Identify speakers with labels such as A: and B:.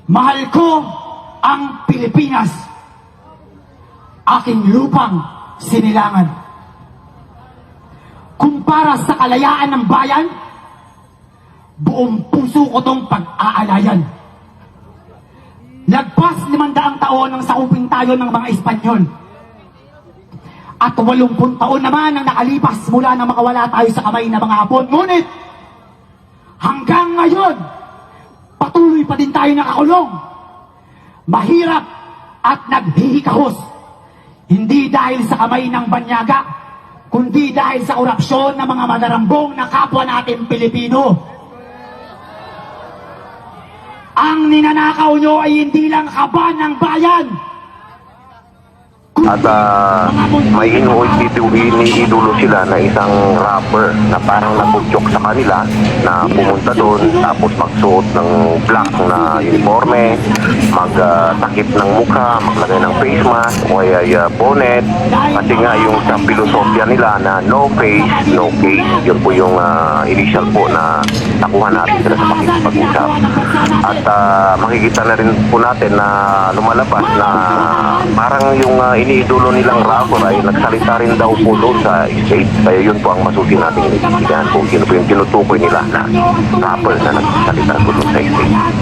A: Mahal ko ang Pilipinas, aking lupang sinilangan. Kumpara sa kalayaan ng bayan, buong puso ko tong pag-aalayan. Lagpas 500 taon nang sakupin tayo ng mga Espanyol. At 80 taon naman ang nakalipas mula nang makawala tayo sa kamay ng mga Hapon. Ngunit, hanggang ngayon, patuloy pa din tayo nakakulong. Mahirap at naghihikahos. Hindi dahil sa kamay ng banyaga, kundi dahil sa korupsyon ng mga madarambong na kapwa natin Pilipino. Ang ninanakaw nyo ay hindi lang kaban ng bayan.
B: At may iniidolo sila na isang rapper na parang nabudyok sa kanila na pumunta doon tapos magsuot ng black na uniforme, magtakip ng mukha, maglagay ng face mask o kaya bonnet, kasi nga yung sa filosofya nila na no face, no case. Yun po yung initial po na nakuha natin sila sa pakikipag-usap. At makikita na rin po natin na lumalabas na parang yung iniidolo nilang rapper ay nagsalita rin daw po doon sa stage. Kaya yun po ang masusi natin inibigyan kung sino po yung tinutukoy nila na rapper na nagsalita po doon sa stage.